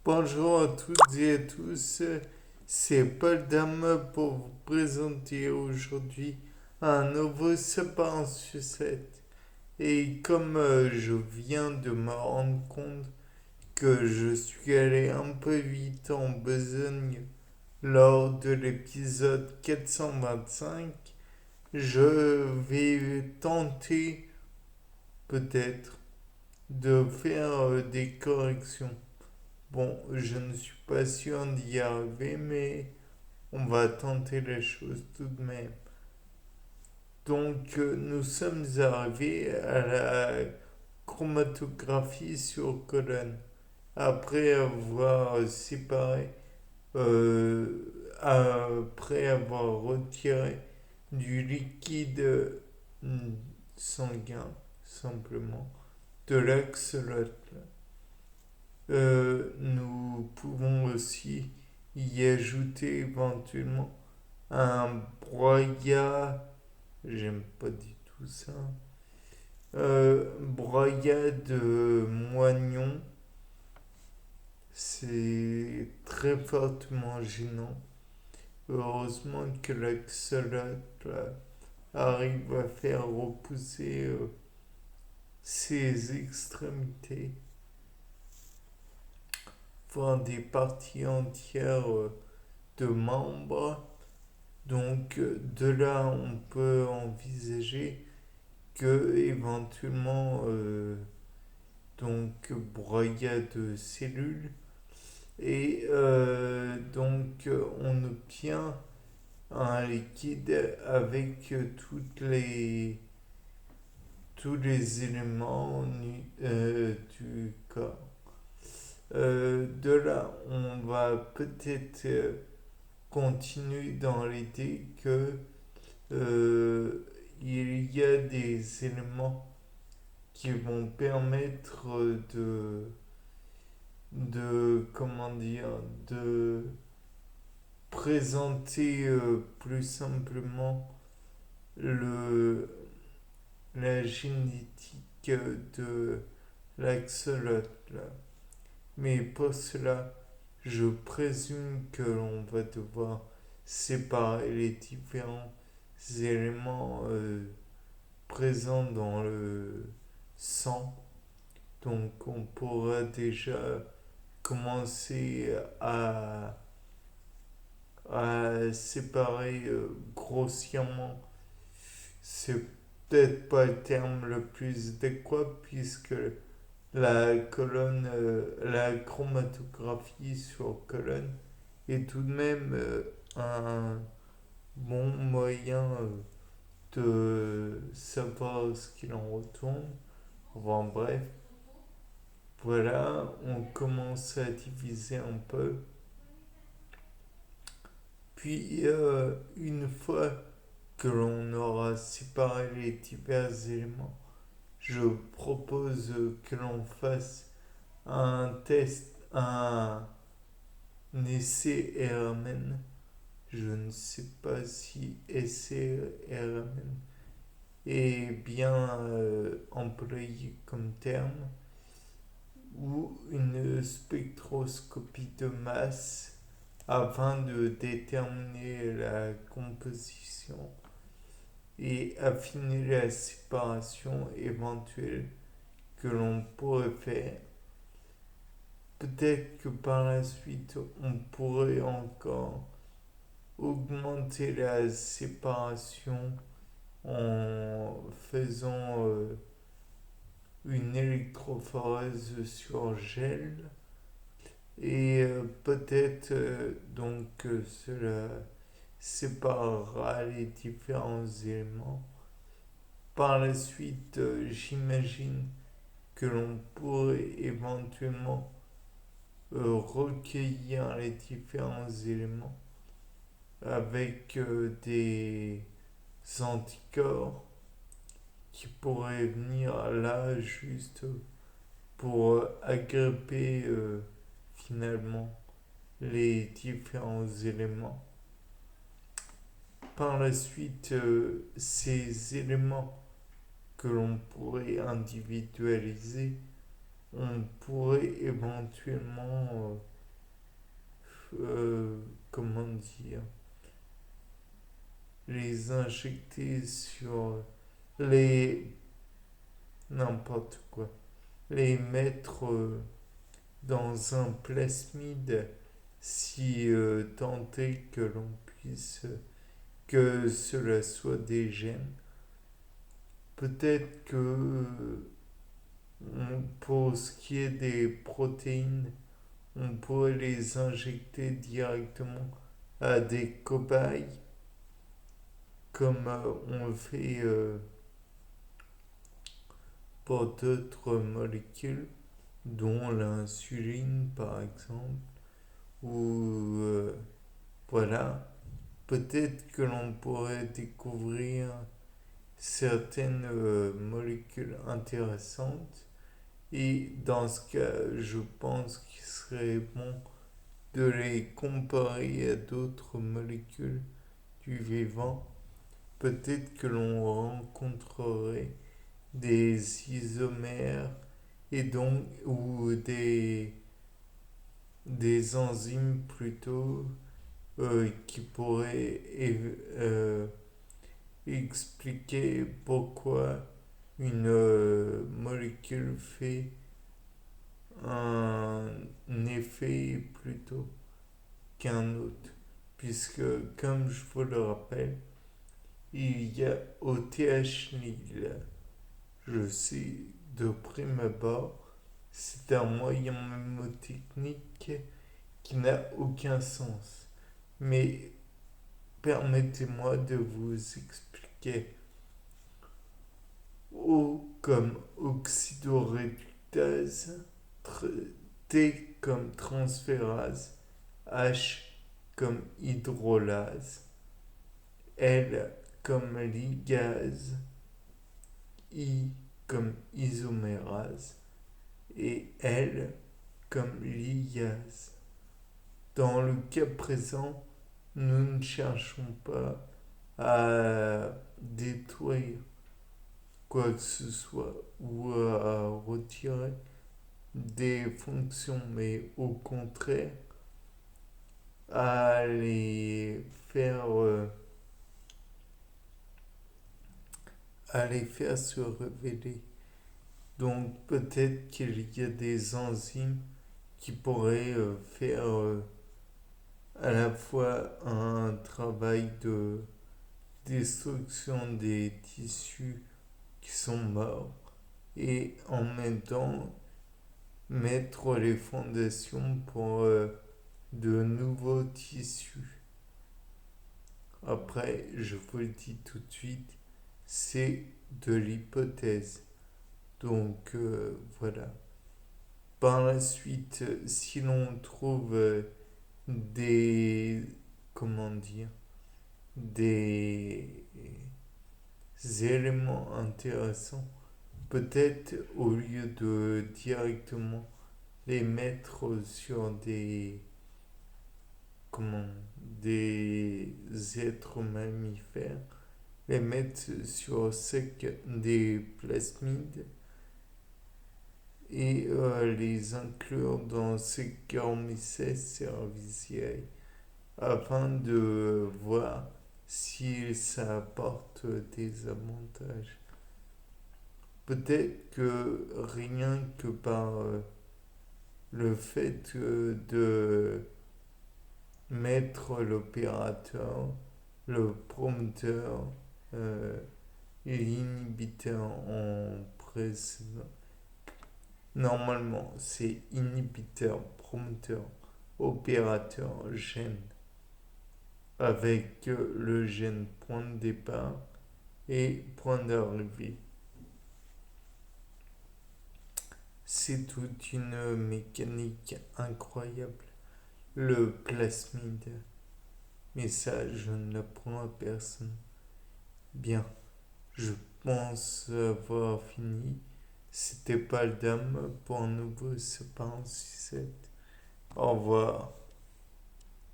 Bonjour à toutes et à tous, c'est Paul Dame pour vous présenter aujourd'hui un nouveau sapin en sucette. Et comme je viens de me rendre compte que je suis allé un peu vite en besogne lors de l'épisode 425, je vais tenter peut-être de faire des corrections. Bon, je ne suis pas sûr d'y arriver, mais on va tenter les choses tout de même. Donc, nous sommes arrivés à la chromatographie sur colonne. Après avoir séparé, après avoir retiré du liquide sanguin, simplement, de l'axolote. Nous pouvons aussi y ajouter éventuellement un broyat, j'aime pas du tout ça, broyat de moignon, c'est très fortement gênant. Heureusement que l'axolote arrive à faire repousser ses extrémités, voire des parties entières de membres. Donc de là, on peut envisager que éventuellement donc broyat de cellules et donc on obtient un liquide avec tous les éléments du corps. De là, on va peut-être continuer dans l'idée que il y a des éléments qui vont permettre de comment dire, de présenter plus simplement le, la génétique de l'axolote. Mais pour cela, je présume que l'on va devoir séparer les différents éléments présents dans le sang. Donc on pourra déjà commencer à séparer grossièrement. C'est peut-être pas le terme le plus adéquat puisque la chromatographie sur colonne est tout de même un bon moyen de savoir ce qu'il en retourne. Enfin bref, voilà, on commence à diviser un peu. Puis une fois que l'on aura séparé les divers éléments, je propose que l'on fasse un test, un essai RMN. Je ne sais pas si essai RMN est bien employé comme terme, ou une spectroscopie de masse afin de déterminer la composition et affiner la séparation éventuelle que l'on pourrait faire. Peut-être que par la suite, on pourrait encore augmenter la séparation en faisant une électrophoreuse sur gel et peut-être cela séparera les différents éléments. Par la suite, j'imagine que l'on pourrait éventuellement recueillir les différents éléments avec des anticorps qui pourraient venir là juste pour agripper finalement les différents éléments. Par la suite, ces éléments que l'on pourrait individualiser, on pourrait éventuellement comment dire, les injecter sur les, n'importe quoi, les mettre dans un plasmide si tant est que l'on puisse, que cela soit des gènes. Peut-être que pour ce qui est des protéines, on pourrait les injecter directement à des cobayes, comme on le fait pour d'autres molécules, dont l'insuline par exemple, ou voilà, peut-être que l'on pourrait découvrir certaines molécules intéressantes. Et dans ce cas, je pense qu'il serait bon de les comparer à d'autres molécules du vivant. Peut-être que l'on rencontrerait des isomères et donc ou des enzymes plutôt qui pourraient expliquer pourquoi une molécule fait un effet plutôt qu'un autre. Puisque, comme je vous le rappelle, il y a au TH-Lille, je sais de prime abord, c'est un moyen mnémotechnique qui n'a aucun sens. Mais permettez-moi de vous expliquer. O comme oxydoréductase, T comme transférase, H comme hydrolase, L comme ligase, I comme isomérase et L comme liase. Dans le cas présent, nous ne cherchons pas à détruire quoi que ce soit ou à retirer des fonctions, mais au contraire à les faire, à les faire se révéler. Donc peut-être qu'il y a des enzymes qui pourraient faire à la fois un travail de destruction des tissus qui sont morts et en même temps mettre les fondations pour de nouveaux tissus. Après, je vous le dis tout de suite, c'est de l'hypothèse. Donc voilà. Par la suite, si l'on trouve des, comment dire, des éléments intéressants, peut-être au lieu de directement les mettre sur des, comment, des êtres mammifères, les mettre sur sec des plasmides et les inclure dans ces cormicets cerevisiae afin de voir si ça apporte des avantages. Peut-être que rien que par le fait de mettre l'opérateur, le promoteur et l'inhibiteur en présence. Normalement, c'est inhibiteur, promoteur, opérateur, gène, avec le gène point de départ et point d'arrivée. C'est toute une mécanique incroyable, le plasmide. Mais ça, je ne l'apprends à personne. Bien, je pense avoir fini. C'était pas le dame pour un nouveau Sapin 6-7. Au revoir.